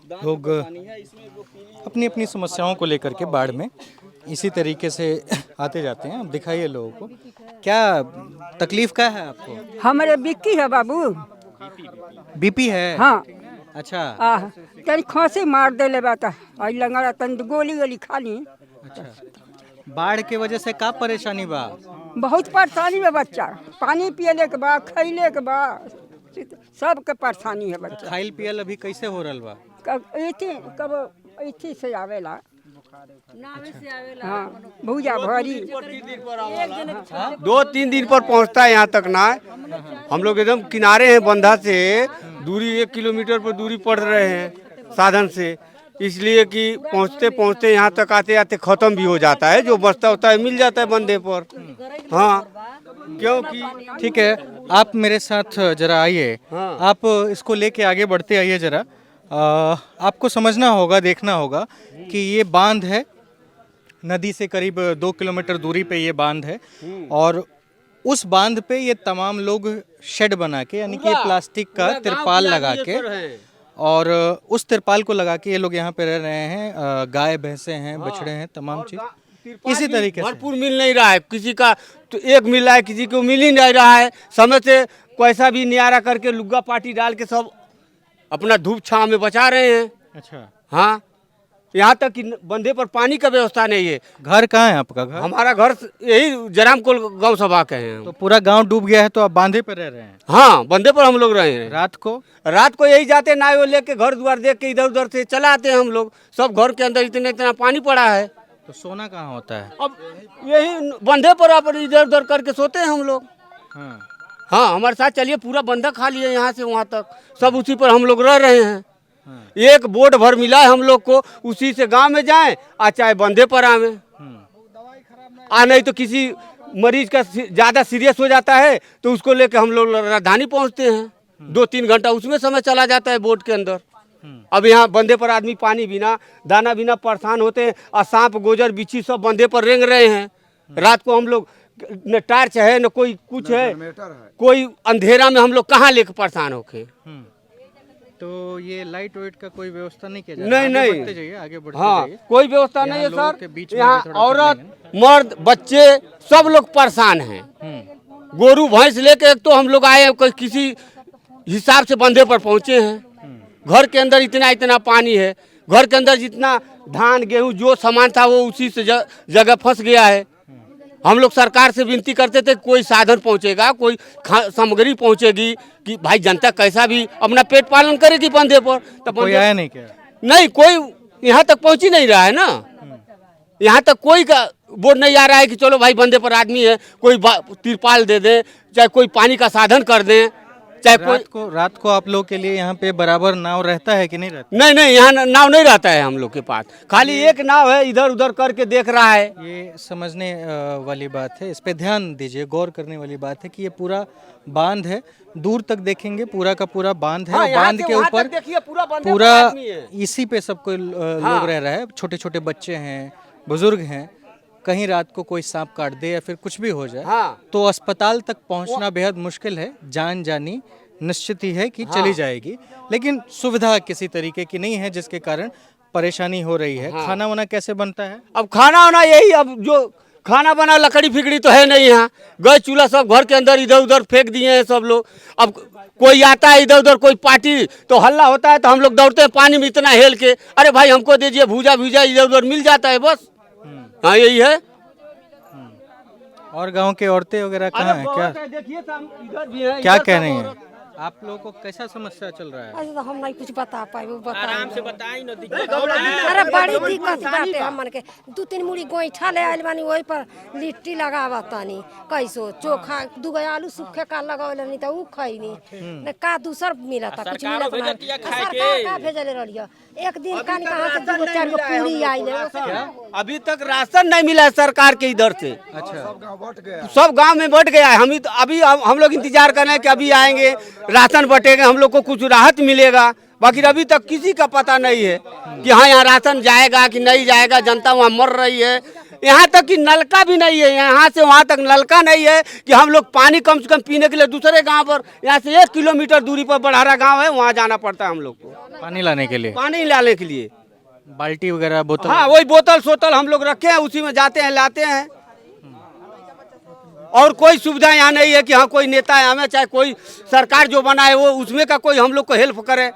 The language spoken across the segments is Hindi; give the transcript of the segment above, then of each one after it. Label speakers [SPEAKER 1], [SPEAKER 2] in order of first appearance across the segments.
[SPEAKER 1] लोग अपनी अपनी समस्याओं को लेकर के बाढ़ में इसी तरीके से आते जाते हैं। अब दिखाइए लोगों को क्या तकलीफ क्या है आपको?
[SPEAKER 2] हमारे बिक्की है बाबू।
[SPEAKER 1] बीपी है?
[SPEAKER 2] हाँ।
[SPEAKER 1] अच्छा।
[SPEAKER 2] तेरी खांसी मार देले बाता और लंगड़ा तन गोली गोली खा ली।
[SPEAKER 1] अच्छा, बाढ़ के वजह से का परेशानी बा?
[SPEAKER 2] बहुत परेशानी है बच्चा, पानी पियले के बाद खैले के बाद सबके परेशानी है बच्चा।
[SPEAKER 1] खाइल पियल अभी कैसे हो रहल बा?
[SPEAKER 2] कब इथी से आवेला हाँ भूजा भरी
[SPEAKER 3] 2-3 दिन पर पहुंचता है यहाँ तक ना। हम लोग एकदम किनारे हैं बंधा से, दूरी 1 किलोमीटर पर दूरी पड़ रहे हैं साधन से, इसलिए कि पहुंचते पहुंचते यहाँ तक आते आते ख़त्म भी हो जाता है। जो बचता होता है मिल जाता है बंधे पर। हाँ क्योंकि
[SPEAKER 1] ठीक है, आप मेरे साथ जरा आइए।
[SPEAKER 3] हाँ।
[SPEAKER 1] आप इसको लेके आगे बढ़ते आइए जरा। आपको समझना होगा, देखना होगा कि ये बांध है, नदी से करीब 2 किलोमीटर दूरी पे ये बांध है और उस बांध पे ये तमाम लोग शेड बना के, यानी कि प्लास्टिक का तिरपाल लगा के, और उस तिरपाल को लगा के ये लोग यहाँ पे रह रहे हैं। गाय भैंसे हैं, बछड़े हैं, तमाम चीज इसी तरीके से
[SPEAKER 3] भरपूर मिल नहीं रहा है। किसी का तो एक मिल रहा है, किसी को मिल ही नहीं रहा है। समय से पैसा भी नियारा करके लुग्गा पाटी डाल के सब अपना धूप छांव में बचा रहे हैं।
[SPEAKER 1] अच्छा।
[SPEAKER 3] हाँ, यहाँ तक कि बंधे पर पानी का व्यवस्था नहीं है।
[SPEAKER 1] घर कहाँ है आपका? घर?
[SPEAKER 3] हमारा घर यही जरामकोल गांव सभा के हैं।
[SPEAKER 1] तो पूरा गांव डूब गया है तो आप बांधे पे रह रहे हैं?
[SPEAKER 3] हाँ, बंधे पर हम लोग रहे हैं।
[SPEAKER 1] रात को
[SPEAKER 3] यही जाते नाव लेके घर द्वार देख के इधर उधर से चला आते हैं हम लोग। सब घर के अंदर इतना इतना पानी पड़ा है।
[SPEAKER 1] तो सोना कहाँ होता है?
[SPEAKER 3] अब यही बंधे पर आप इधर उधर करके सोते हैं हम लोग।
[SPEAKER 1] हाँ।
[SPEAKER 3] हाँ, हमारे साथ चलिए, पूरा बंधा खाली है यहाँ से वहाँ तक, सब उसी पर हम लोग रह रहे हैं। हाँ। एक बोट भर मिला है हम लोग को, उसी से गांव में जाएं आ चाहे बंधे पर आवे। नहीं तो किसी मरीज का ज़्यादा सीरियस हो जाता है तो उसको लेके हम लोग राजधानी पहुँचते हैं। 2-3 घंटा उसमें समय चला जाता है बोट के अंदर। अब यहाँ बंधे पर आदमी पानी बिना दाना बिना परेशान होते हैं और सांप गोजर बिच्छी सब बंधे पर रेंग रहे हैं। रात को हम लोग न टार्च है न कोई कुछ है, कोई अंधेरा में हम लोग कहाँ लेके परेशान होके।
[SPEAKER 1] तो ये लाइट वाइट का कोई व्यवस्था नहीं किया जा
[SPEAKER 3] रहा? नहीं,
[SPEAKER 1] बढ़ते जाइए, आगे बढ़ते
[SPEAKER 3] हाँ
[SPEAKER 1] जाइए।
[SPEAKER 3] कोई व्यवस्था नहीं है सर। यहाँ औरत मर्द बच्चे सब लोग परेशान हैं। गोरू भैंस लेके एक तो हम लोग आए किसी हिसाब से बंधे पर पहुँचे हैं। घर के अंदर इतना इतना पानी है, घर के अंदर जितना धान गेहूँ जो सामान था वो उसी से जगह फंस गया है। हम लोग सरकार से विनती करते थे कोई साधन पहुंचेगा, कोई सामग्री पहुंचेगी कि भाई जनता कैसा भी अपना पेट पालन करेगी बंधे पर।
[SPEAKER 1] तो कोई आया नहीं क्या?
[SPEAKER 3] नहीं, कोई यहाँ तक पहुंच ही नहीं रहा है ना। यहाँ तक कोई का बोर्ड नहीं आ रहा है कि चलो भाई बंधे पर आदमी है, कोई तिरपाल दे दे, चाहे कोई पानी का साधन कर दें, चाहे
[SPEAKER 1] रात को आप लोग के लिए यहाँ पे बराबर नाव रहता है कि नहीं रहता?
[SPEAKER 3] नहीं, यहाँ नाव नहीं रहता है हम लोग के पास, खाली एक नाव है, इधर उधर करके देख रहा है।
[SPEAKER 1] ये समझने वाली बात है, इस पे ध्यान दीजिए, गौर करने वाली बात है कि ये पूरा बांध है। दूर तक देखेंगे पूरा का पूरा बांध है।
[SPEAKER 3] हाँ,
[SPEAKER 1] बांध के ऊपर
[SPEAKER 3] पूरा
[SPEAKER 1] इसी पे सब कोई लोग रह रहा है। छोटे छोटे बच्चे हैं, बुजुर्ग हैं, कहीं रात को कोई सांप काट दे या फिर कुछ भी हो जाए तो अस्पताल तक पहुंचना बेहद मुश्किल है। जान जानी निश्चित ही है कि चली जाएगी, लेकिन सुविधा किसी तरीके की नहीं है जिसके कारण परेशानी हो रही है। खाना वाना कैसे बनता है?
[SPEAKER 3] अब खाना वाना यही, अब जो खाना बना लकड़ी फिकड़ी तो है नहीं यहाँ, गैस चूल्हा सब घर के अंदर इधर उधर फेंक दिए हैं सब लोग। अब कोई आता है इधर उधर कोई पार्टी तो हल्ला होता है तो हम लोग दौड़ते हैं पानी में इतना हेल के, अरे भाई हमको दीजिए, भूजा भूजा इधर उधर मिल जाता है बस। हाँ, यही है।
[SPEAKER 1] और गांव के औरतें वगैरह कहाँ हैं? क्या
[SPEAKER 3] देखिए इधर भी है।
[SPEAKER 1] क्या कह रही हैं? आप लोगों को कैसा समस्या चल रहा है?
[SPEAKER 4] ऐसे तो हम नहीं कुछ बता पाए, वो बता
[SPEAKER 3] आराम से बताई न।
[SPEAKER 4] अरे बड़ी दिक्कत बाटे हमन के। 2-3 मुड़ी गोईठा ले आइल बानी, वही पर लिट्टी लगावा तानी, कैसो चोखा 2 आलू सूखे का लगावल नहीं तो ऊ खइनी न का दूसर मिलता कुछ मिलता ना। सरकार का भेजले रहलियो एक दिन कान कहां से 2-4 गो पूरी आइले।
[SPEAKER 3] अभी तक राशन नहीं मिला है सरकार के इधर से।
[SPEAKER 1] अच्छा,
[SPEAKER 3] सब गांव में बट गया है। अभी हम लोग इंतजार कर रहे हैं कि अभी आएंगे, राशन बटेगा, हम लोग को कुछ राहत मिलेगा। बाकी अभी तक किसी का पता नहीं है कि हाँ यहाँ राशन जाएगा कि नहीं जाएगा। जनता वहाँ मर रही है, यहाँ तक कि नलका भी नहीं है, यहाँ से वहाँ तक नलका नहीं है कि हम लोग पानी कम से कम पीने के लिए दूसरे गांव पर, यहाँ से 1 किलोमीटर दूरी पर बड़हरा गांव है, वहाँ जाना पड़ता है हम लोग को
[SPEAKER 1] पानी लाने के लिए,
[SPEAKER 3] पानी लाने के लिए।
[SPEAKER 1] बाल्टी वगैरह बोतल।
[SPEAKER 3] हाँ, वही बोतल सोतल हम लोग रखे हैं, उसी में जाते हैं लाते हैं। और कोई सुविधा यहाँ नहीं है कि हाँ कोई नेता है हमें, चाहे कोई सरकार जो बनाए वो उसमें का कोई हम लोग को हेल्प करे।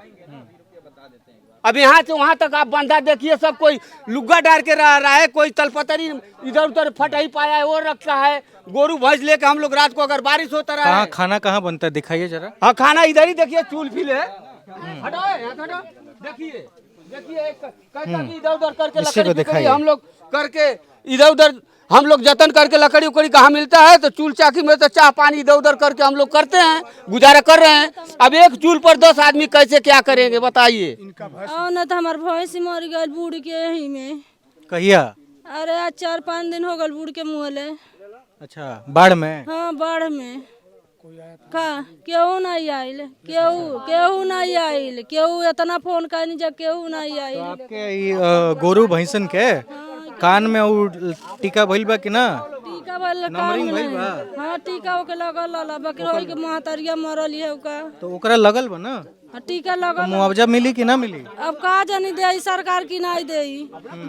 [SPEAKER 3] अब यहाँ से वहाँ तक आप बंदा देखिए, सब कोई लुग्गा डाल के रह रहा है, कोई तलपतरी इधर उधर फट ही पाया है वो रखा है। गोरू भैंस लेके हम लोग रात को अगर बारिश होता रहा है।
[SPEAKER 1] खाना कहाँ बनता है दिखाइए जरा।
[SPEAKER 3] हाँ, खाना इधर ही देखिए, चूल फील है। देखिए कैसा कि इधर उधर करके लकड़ी हम लोग करके इधर उधर हम लोग जतन करके लकड़ी उकड़ी कहाँ मिलता है तो चूल चाकी में तो चाह पानी इधर उधर करके हम लोग करते हैं, गुजारा कर रहे हैं। अब एक चूल पर 10 आदमी कैसे क्या करेंगे बताइए।
[SPEAKER 5] न तो हमार भैंस मर गई बूढ़ के यही में।
[SPEAKER 1] कहिया?
[SPEAKER 5] अरे आज 4-5 दिन हो गल बूढ़ के मुहले।
[SPEAKER 1] अच्छा, बाढ़ में?
[SPEAKER 5] हाँ, बाढ़ में का केहू नहीं आइल, केहू नहीं आइल, केहू इतना फोन करनी जा केहू नहीं आइल।
[SPEAKER 1] आपके गोरू भैंसन के कान में वो टीका भइल बा कि ना?
[SPEAKER 5] टीका वाला काम नहीं। हाँ, टीका ओके लगल ला बाकी होई के महतरिया मरल है ओका,
[SPEAKER 1] तो ओकरा लगल बा ना?
[SPEAKER 5] हाँ, टीका लगल।
[SPEAKER 1] मुआवजा मिली कि ना मिली?
[SPEAKER 5] अब का जानी दे सरकार की नहीं दे,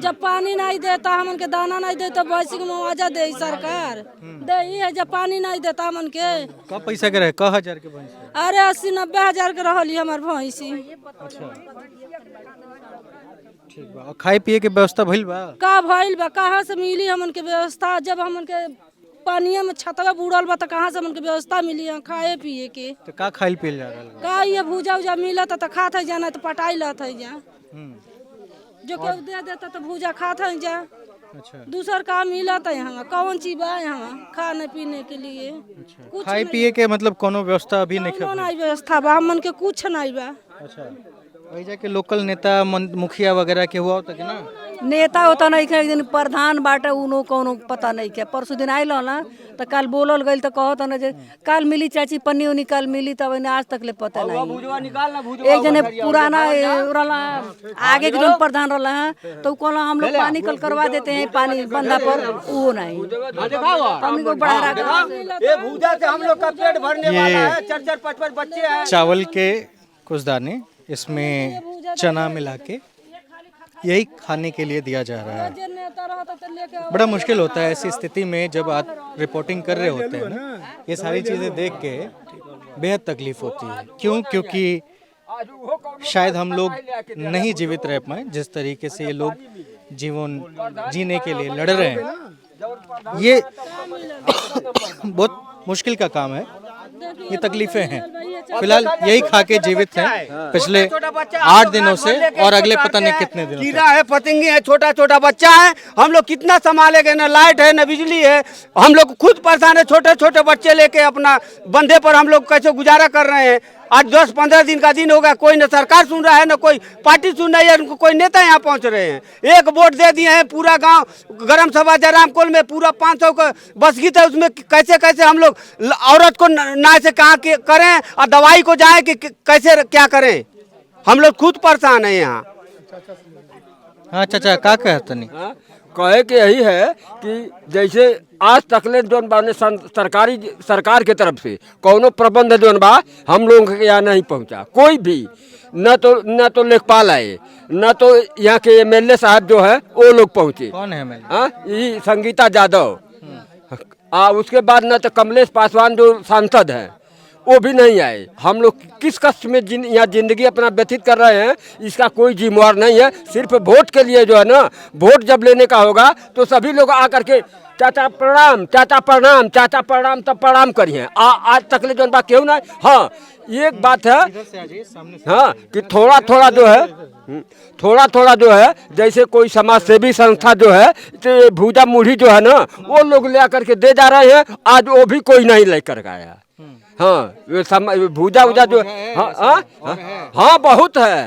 [SPEAKER 5] जब पानी नहीं देता हमन के दाना नहीं दे तो भैंसी के मुआवजा दे सरकार दे है, जब पानी नहीं देता हमन के।
[SPEAKER 1] कब पैसा के रहे? 1000 के भैंस?
[SPEAKER 5] अरे 80-90 हजार के रहली हमार भैंसी।
[SPEAKER 1] ठीक बा। और खाए पिए के व्यवस्था भइल बा?
[SPEAKER 5] का भइल बा, कहाँ से मिली हमन के व्यवस्था? जब हमन के पानिया में छतवा बुड़ल बा तो कहाँ से हमन के व्यवस्था मिली है खाए पिए के?
[SPEAKER 1] तो का खाइल पियल जा रहा?
[SPEAKER 5] का ये भूजा उजा मिलत तो खात है जाना, तो पटाई लत है जा, जो केहू दे देता तो भूजा खात है जा।
[SPEAKER 1] अच्छा,
[SPEAKER 5] दूसर का मिलत है यहाँ? कौन चीज बा यहाँ खाने पीने के लिए? कुछ
[SPEAKER 1] खाए पिए के मतलब कोनो व्यवस्था अभी नहीं
[SPEAKER 5] कौनो नहीं व्यवस्था बा, हमन के कुछ नहीं बा।
[SPEAKER 1] अच्छा, वही जाके लोकल नेता मुखिया वगैरह के हुआ होता कि ना?
[SPEAKER 6] नेता होता नहीं के, एक दिन प्रधान बाटे उनो कोनो पता नहीं के। परसों दिन आइल ना तो कल बोलल गई तो कहत ना जे कल मिली चाची पन्नी उन्नी कल मिली, तब आज तक ले पता नहीं। एक जने पुराना रहा आगे के जो प्रधान रहा है तो कहला हम लोग पानी कल करवा देते हैं पानी बंदा पर, वो नहीं हमने को बढ़ा रखा।
[SPEAKER 3] ये भूजा से हम लोग का पेट भरने वाला है, 4-4 5-5 बच्चे हैं।
[SPEAKER 1] चावल के कुछ दाने इसमें चना मिला के यही खाने के लिए दिया जा रहा है। बड़ा मुश्किल होता है ऐसी स्थिति में जब आप रिपोर्टिंग कर रहे होते हैं ना, ये सारी चीज़ें देख के बेहद तकलीफ होती है। क्यों? क्योंकि शायद हम लोग नहीं जीवित रह पाए जिस तरीके से ये लोग जीवन जीने के लिए लड़ रहे हैं। ये बहुत मुश्किल का काम है, ये तकलीफें हैं। फिलहाल यही खा के जीवित हैं पिछले 8 दिनों से, और अगले पता नहीं कितने दिनों।
[SPEAKER 3] कीड़ा है, पतंगे है, छोटा छोटा बच्चा है, हम लोग कितना संभालेंगे? न लाइट है न बिजली है, हम लोग खुद परेशान है। छोटे छोटे बच्चे लेके अपना बंधे पर हम लोग कैसे गुजारा कर रहे हैं। आज 10-15 दिन का दिन होगा, कोई न सरकार सुन रहा है न कोई पार्टी सुन रही है, उनको कोई नेता यहाँ पहुँच रहे हैं। एक वोट दे दिए हैं, पूरा गांव गरम सभा जयरामकोल में पूरा 500 का बस गीत है, उसमें कैसे कैसे हम लोग औरत को ना से कहाँ करें और दवाई को जाए कि कैसे क्या करें। हम लोग खुद परेशान है यहाँ।
[SPEAKER 1] हाँ चाचा, का कहते नहीं?
[SPEAKER 7] कहे के यही है कि जैसे आज तकले जोन बाने सरकार के तरफ से कौनो प्रबंध जोन बा हम लोगों के यहाँ नहीं पहुँचा, कोई भी न तो लेखपाल आए, न तो यहाँ के एमएलए साहब जो है वो लोग पहुँचे।
[SPEAKER 1] कौन है एमएलए?
[SPEAKER 7] हाँ, ये संगीता यादव। उसके बाद न तो कमलेश पासवान जो सांसद हैं वो भी नहीं आए। हम लोग किस कष्ट में यहाँ जिंदगी अपना व्यतीत कर रहे हैं, इसका कोई जिम्मेवार नहीं है। सिर्फ वोट के लिए जो है ना, वोट जब लेने का होगा तो सभी लोग आकर के चाचा प्रणाम, चाचा प्रणाम, चाचा प्रणाम, तब प्रणाम करिए। आज तक ले जो बात क्यों ना। हाँ, एक बात है, हाँ, कि थोड़ा थोड़ा जो है जैसे कोई समाज सेवी संस्था जो है तो भूजा मुढ़ी जो है ना वो लोग ले आकर के दे जा रहे हैं, आज वो भी कोई नहीं लेकर गया। हाँ, भूजा उजा जो हाँ बहुत है।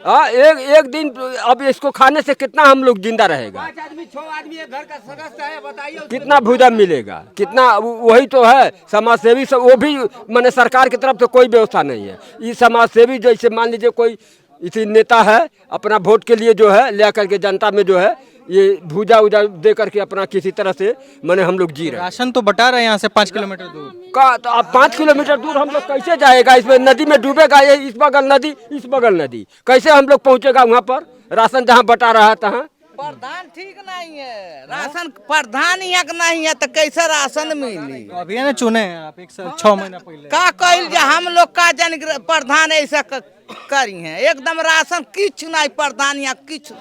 [SPEAKER 7] हाँ, एक दिन अब इसको खाने से कितना हम लोग जिंदा रहेगा?
[SPEAKER 3] 5 आदमी 6 आदमी घर का सदस्य है, बताइए
[SPEAKER 7] कितना भूजा मिलेगा? कितना? वही तो है समाज सेवी सब, वो भी माने सरकार की तरफ से कोई व्यवस्था नहीं है। ये समाज सेवी जैसे मान लीजिए कोई इसी नेता है, अपना वोट के लिए जो है ले आकर के जनता में जो है ये भूजा उजा दे करके अपना किसी तरह से मैंने हम लोग जी रहे हैं।
[SPEAKER 1] राशन तो बटा रहे हैं यहाँ से 5 किलोमीटर दूर।
[SPEAKER 7] का तो अब 5 किलोमीटर दूर हम लोग कैसे जाएगा? इसमें नदी में डूबेगा, ये इस बगल नदी इस बगल नदी, कैसे हम लोग पहुँचेगा वहाँ पर? राशन जहाँ बटा रहा था।
[SPEAKER 8] प्रधान ठीक नहीं है, राशन प्रधान यहाँ का नहीं है तो कैसे राशन मिली?
[SPEAKER 1] तो अभी है ना चुने हैं आप 6 महीना पहले।
[SPEAKER 8] का कहिल जे हम लोग का जन प्रधान ऐसा करी है, एकदम राशन किछ नहीं, प्रधान यहाँ किछ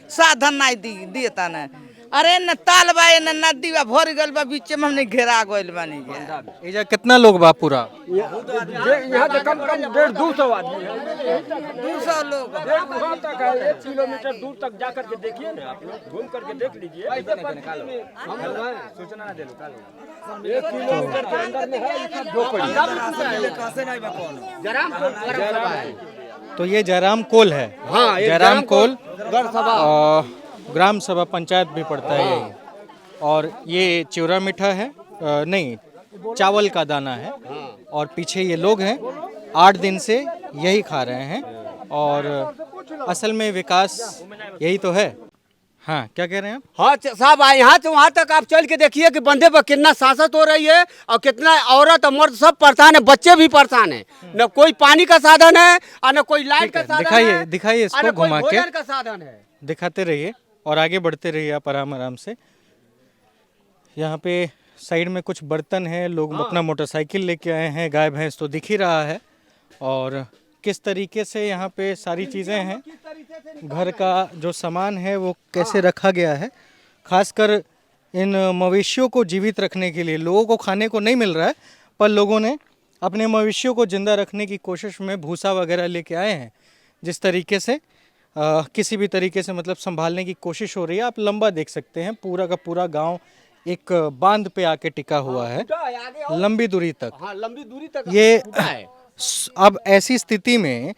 [SPEAKER 8] साधन नहीं देता न। अरे न ताल बा न नदी बा भर गल बा, बीच में हमने घेरा गइल बानी।
[SPEAKER 1] एजा कितना लोग बा पूरा?
[SPEAKER 7] यहाँ से कम 150-200 आदमी है।
[SPEAKER 8] 200 लोग।
[SPEAKER 7] वहाँ तक है, 1 किलोमीटर दूर तक जा करके देखिए ना, आप लोग घूम करके देख लीजिए। सूचना दे लो 1 किलोमीटर के अंदर में है, दो पड़ी।
[SPEAKER 1] तो ये जयराम कोल है।
[SPEAKER 7] हाँ, ये
[SPEAKER 1] जयराम कोल
[SPEAKER 7] ग्राम
[SPEAKER 1] ग्राम सभा पंचायत भी पड़ता है यही। और ये चिवड़ा मीठा है, नहीं चावल का दाना है। और पीछे ये लोग हैं 8 दिन से यही खा रहे हैं। और असल में विकास यही तो है। हाँ, क्या कह रहे हैं आप?
[SPEAKER 3] हाँ साहब, यहाँ से वहाँ तक आप चल के देखिए कि बंदे पर कितना शासक हो रही है और कितना औरत और मर्द सब परेशान है, बच्चे भी परेशान है। न कोई पानी का साधन है और न कोई लाइट का साधन है।
[SPEAKER 1] दिखाइए इसको घुमा के,
[SPEAKER 3] भोजन का साधन है।
[SPEAKER 1] दिखाते रहिए और आगे बढ़ते रहिए आप आराम आराम से। यहाँ पे साइड में कुछ बर्तन हैं, लोग अपना मोटरसाइकिल लेके आए हैं, गाय भैंस तो दिख ही रहा है। और किस तरीके से यहाँ पे सारी चीज़ें हैं, घर का जो सामान है वो कैसे रखा गया है। खासकर इन मवेशियों को जीवित रखने के लिए, लोगों को खाने को नहीं मिल रहा है, पर लोगों ने अपने मवेशियों को जिंदा रखने की कोशिश में भूसा वगैरह लेके आए हैं। जिस तरीके से किसी भी तरीके से मतलब संभालने की कोशिश हो रही है। आप लंबा देख सकते हैं, पूरा का पूरा गांव एक बांध पे आके टिका हुआ है, लंबी दूरी तक।
[SPEAKER 3] हाँ, लंबी दूरी तक
[SPEAKER 1] ये अब ऐसी स्थिति में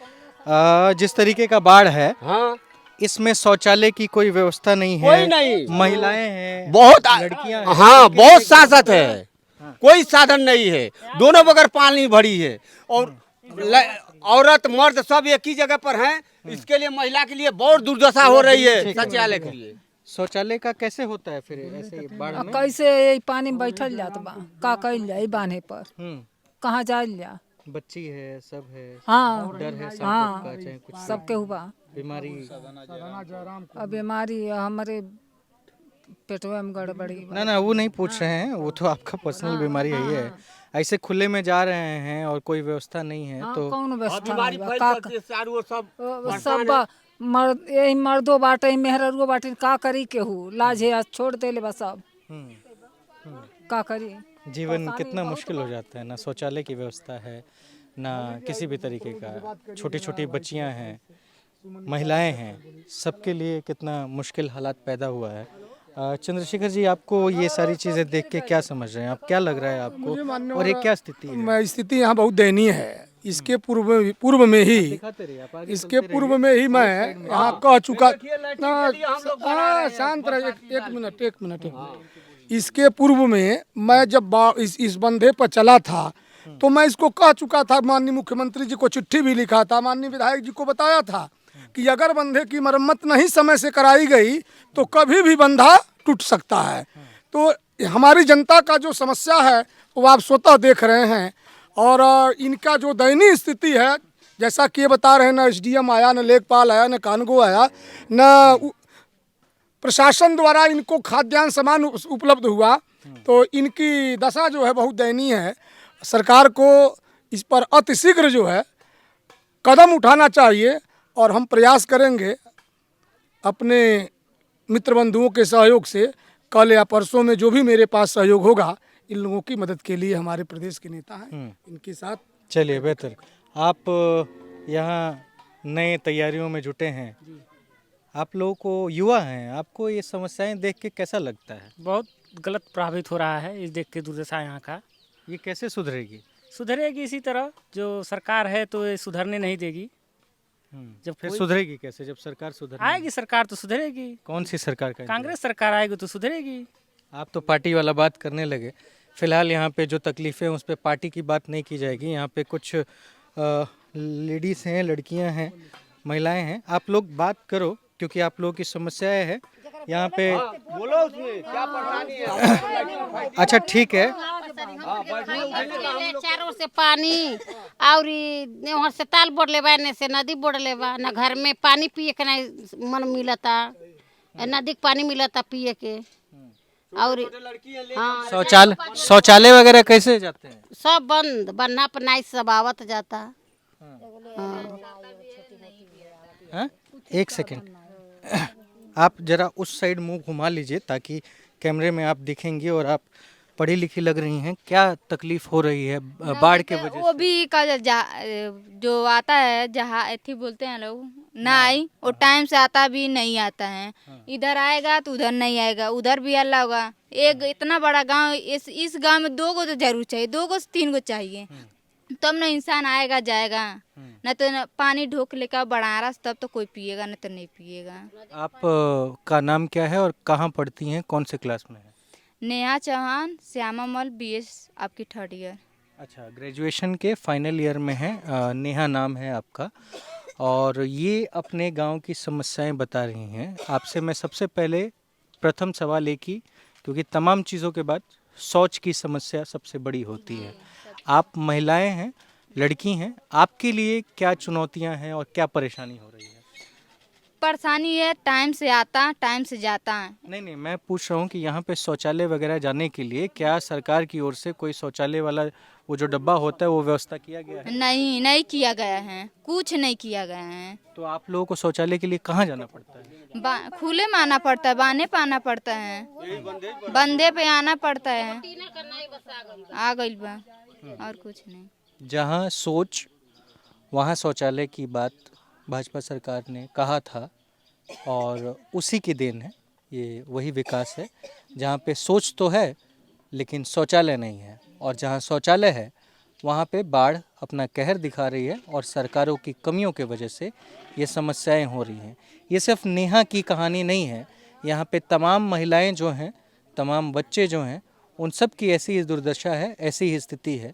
[SPEAKER 1] जिस तरीके का बाढ़ है,
[SPEAKER 3] हाँ,
[SPEAKER 1] इसमें शौचालय की कोई व्यवस्था नहीं है।
[SPEAKER 3] कोई नहीं।
[SPEAKER 1] महिलाएं हैं,
[SPEAKER 3] बहुत
[SPEAKER 1] लड़कियां हैं।
[SPEAKER 3] हाँ, बहुत शासक है। कोई साधन नहीं है, दोनों बगैर पानी भरी है। और औरत मर्द सब एक ही जगह पर हैं। इसके लिए महिला के लिए बहुत दुर्दशा हो रही है शौचालय के लिए।
[SPEAKER 1] शौचालय का कैसे होता है फिर ऐसे बाढ़ में?
[SPEAKER 6] कैसे यही पानी में बैठल जात बा, का कइल जाई बांधे पर, कहाँ जाइल जा?
[SPEAKER 1] बच्ची है, सब है,
[SPEAKER 6] हाँ,
[SPEAKER 1] डर है सब
[SPEAKER 6] हाँ,
[SPEAKER 1] का, चाहे कुछ
[SPEAKER 6] सबके हुआ
[SPEAKER 1] बीमारी।
[SPEAKER 6] अब बीमारी हमारे पेटवा में गड़बड़ी बा।
[SPEAKER 1] ना वो नहीं पूछ रहे हैं, वो तो आपका पर्सनल बीमारी है ही है। ऐसे खुले में जा रहे हैं और कोई व्यवस्था नहीं है तो
[SPEAKER 6] कौन व्यवस्था
[SPEAKER 3] बीमारी
[SPEAKER 6] नहीं
[SPEAKER 3] फैल
[SPEAKER 6] बा?
[SPEAKER 3] सकती है, चारों ओर सब
[SPEAKER 6] सब मर्द यही मर्दो बाटे मेहररुओ बाटे, का करी केहू लाजे आज छोड़ देले बस। सब का करी?
[SPEAKER 1] जीवन कितना मुश्किल हो जाता है। ना शौचालय की व्यवस्था है, ना किसी भी तरीके का। छोटी छोटी बच्चियां हैं, महिलाएं हैं, सबके लिए कितना मुश्किल हालात पैदा हुआ है। चंद्रशेखर जी, आपको ये सारी चीज़ें देख के क्या समझ रहे हैं आप? क्या लग रहा है आपको और ये क्या स्थिति है?
[SPEAKER 9] स्थिति यहाँ बहुत दयनीय है। इसके पूर्व में ही इसके पूर्व में ही मैं यहाँ कह चुका। शांत रहे, एक मिनट। इसके पूर्व में मैं जब इस बंधे पर चला था तो मैं इसको कह चुका था, माननीय मुख्यमंत्री जी को चिट्ठी भी लिखा था, माननीय विधायक जी को बताया था कि अगर बंधे की मरम्मत नहीं समय से कराई गई तो कभी भी बंधा टूट सकता है। तो हमारी जनता का जो समस्या है वो आप स्वतः देख रहे हैं। और इनका जो दयनीय स्थिति है, जैसा कि ये बता रहे हैं, न SDM आया, न लेखपाल आया, न कानगो आया, न प्रशासन द्वारा इनको खाद्यान्न सामान उपलब्ध हुआ। तो इनकी दशा जो है बहुत दयनीय है। सरकार को इस पर अतिशीघ्र जो है कदम उठाना चाहिए और हम प्रयास करेंगे अपने मित्र बंधुओं के सहयोग से। कल या परसों में जो भी मेरे पास सहयोग होगा, इन लोगों की मदद के लिए हमारे प्रदेश के नेता हैं, इनके साथ।
[SPEAKER 1] चलिए, बेहतर। आप यहाँ नए तैयारियों में जुटे हैं, आप लोगों को युवा हैं, आपको ये समस्याएं देख के कैसा लगता है?
[SPEAKER 10] बहुत गलत प्रभावित हो रहा है इस देख के दुर्दशा यहाँ का।
[SPEAKER 1] ये कैसे सुधरेगी?
[SPEAKER 10] सुधरेगी इसी तरह, जो सरकार है तो ये सुधरने नहीं देगी।
[SPEAKER 1] जब फिर सुधरेगी कैसे? जब सरकार
[SPEAKER 10] आएगी सरकार तो सुधरेगी।
[SPEAKER 1] कौन सी सरकार का?
[SPEAKER 10] कांग्रेस सरकार आएगी तो सुधरेगी।
[SPEAKER 1] आप तो पार्टी वाला बात करने लगे। फिलहाल यहाँ पे जो तकलीफें हैं उस पर पार्टी की बात नहीं की जाएगी। यहाँ पे कुछ लेडीज़ हैं, लड़कियाँ हैं, महिलाएं हैं। आप लोग बात करो क्योंकि आप लोगों की समस्याएं हैं यहाँ पे
[SPEAKER 3] बोलो उसमें क्या परेशानी है।
[SPEAKER 1] अच्छा ठीक है,
[SPEAKER 11] चारों से पानी और वहाँ से ताल बोड़ले बा, ने से नदी बोड़ले बा, ना घर में पानी पिए के नहीं मन मिलता, नदी के पानी मिलता पिए के। और हाँ,
[SPEAKER 1] शौचालय वगैरह कैसे जाते हैं?
[SPEAKER 11] सब बंद, बन्ना पनाई सब आवत जाता।
[SPEAKER 1] हाँ? एक सेकंड, आप जरा उस साइड मुंह घुमा लीजिए ताकि कैमरे में आप दिखेंगे। और आप पढ़ी लिखी लग रही हैं, क्या तकलीफ हो रही है बाढ़ के वजह
[SPEAKER 12] वो
[SPEAKER 1] से?
[SPEAKER 12] भी का जो आता है जहाँ एथी बोलते हैं लोग नाई, वो टाइम से आता भी नहीं आता है। इधर आएगा तो उधर नहीं आएगा, उधर भी अल्लाह होगा। एक इतना बड़ा गांव, इस गांव में 2 गो तो जरूर चाहिए, 2 गो से 3 गो चाहिए, तब ना इंसान आएगा जाएगा। न तो न पानी ढोक लेकर बढ़ा तब तो कोई पिएगा, न तो नहीं पिएगा।
[SPEAKER 1] आप का नाम क्या है और कहाँ पढ़ती हैं, कौन से क्लास में है?
[SPEAKER 12] नेहा चौहान, श्यामा मॉल BS आपकी 3rd ईयर।
[SPEAKER 1] अच्छा, ग्रेजुएशन के फाइनल ईयर में है। नेहा नाम है आपका, और ये अपने गांव की समस्याएं बता रही हैं। आपसे मैं सबसे पहले प्रथम सवाल एक ही, क्योंकि तमाम चीज़ों के बाद शौच की समस्या सबसे बड़ी होती है। आप महिलाएं हैं, लड़की हैं, आपके लिए क्या चुनौतियां हैं और क्या परेशानी हो रही है?
[SPEAKER 12] परेशानी है, टाइम से आता टाइम से जाता है।
[SPEAKER 1] नहीं, मैं पूछ रहा हूँ कि यहाँ पे शौचालय वगैरह जाने के लिए क्या सरकार की ओर से कोई शौचालय वाला वो जो डब्बा होता है वो व्यवस्था किया गया है?
[SPEAKER 12] नहीं किया गया है, कुछ नहीं किया गया है।
[SPEAKER 1] तो आप लोगों को शौचालय के लिए कहाँ जाना पड़ता है?
[SPEAKER 12] खुले में आना पड़ता है, बाने पे आना पड़ता है, बंदे पे आना पड़ता है। आ गई बा, और कुछ नहीं।
[SPEAKER 1] जहाँ सोच वहाँ शौचालय की बात भाजपा सरकार ने कहा था, और उसी की देन है, ये वही विकास है। जहाँ पे सोच तो है लेकिन शौचालय नहीं है, और जहाँ शौचालय है वहाँ पे बाढ़ अपना कहर दिखा रही है, और सरकारों की कमियों के वजह से ये समस्याएं हो रही हैं। ये सिर्फ नेहा की कहानी नहीं है, यहाँ पे तमाम महिलाएं जो हैं, तमाम बच्चे जो हैं, उन सब की ऐसी ही दुर्दशा है, ऐसी ही स्थिति है।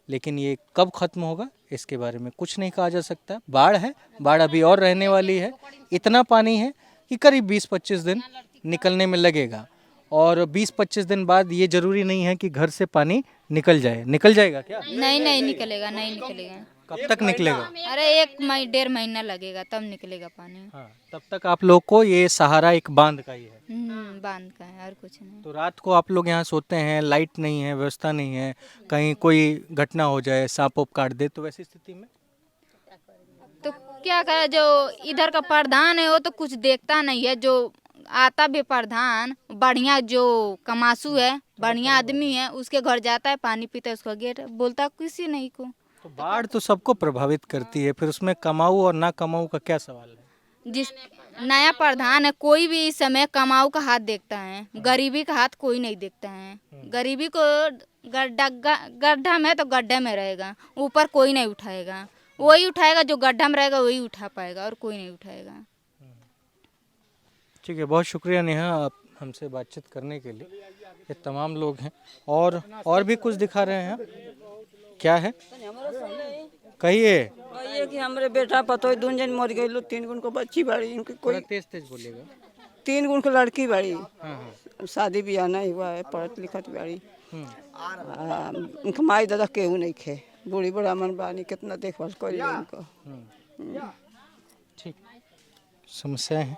[SPEAKER 1] लेकिन ये कब ख़त्म होगा इसके बारे में कुछ नहीं कहा जा सकता। बाढ़ है, बाढ़ अभी और रहने वाली है। इतना पानी है कि करीब 20-25 दिन निकलने में लगेगा, और 20-25 दिन बाद ये ज़रूरी नहीं है कि घर से पानी निकल जाएगा क्या?
[SPEAKER 12] नहीं निकलेगा, नहीं निकलेगा।
[SPEAKER 1] कब तक निकलेगा?
[SPEAKER 12] अरे 1-1.5 महीना लगेगा तब निकलेगा पानी।
[SPEAKER 1] हाँ, तब तक आप लोग को ये सहारा एक बांध का ही है।
[SPEAKER 12] बांध का है, और कुछ नहीं।
[SPEAKER 1] तो रात को आप लोग यहाँ सोते हैं, लाइट नहीं है, व्यवस्था नहीं है, कहीं कोई घटना हो जाए, सांप वाप काट दे, तो वैसी स्थिति में
[SPEAKER 12] तो क्या करे, जो इधर का प्रधान है वो तो कुछ देखता नहीं है। जो आता भी प्रधान बढ़िया, जो कमासू है, बढ़िया आदमी है, उसके घर जाता है, पानी पीता है, उसका गेट बोलता किसी नहीं को।
[SPEAKER 1] तो बाढ़ तो सबको प्रभावित करती है, फिर उसमें कमाऊ और ना कमाऊ का क्या सवाल है?
[SPEAKER 12] जिस नया प्रधान है, कोई भी इस समय कमाऊ का हाथ देखता है, गरीबी का हाथ कोई नहीं देखता है। गरीबी को गड्ढा में तो गड्ढे में रहेगा, ऊपर कोई नहीं उठाएगा। वही उठाएगा जो गड्ढा में रहेगा, वही उठा पाएगा, और कोई नहीं उठाएगा।
[SPEAKER 1] ठीक है, बहुत शुक्रिया नेहा, आप हमसे बातचीत करने के लिए। ये तमाम लोग हैं, और भी कुछ दिखा रहे हैं। क्या है, कहिए।
[SPEAKER 2] कि हमरे बेटा पतो 2 जन मर गए, 3 गुण को बच्ची बाड़ी, इनकी कोई
[SPEAKER 1] तेज बोलेगा।
[SPEAKER 2] 3 गुण को लड़की बाड़ी,
[SPEAKER 1] हाँ।
[SPEAKER 2] शादी ब्याह नहीं हुआ है, पढ़त लिखत बाड़ी। उनके माई दादा केहू नहीं खे, बूढ़ी बड़ा मन बानी, कितना देखभाल करिए उनको।
[SPEAKER 1] ठीक, समस्या है।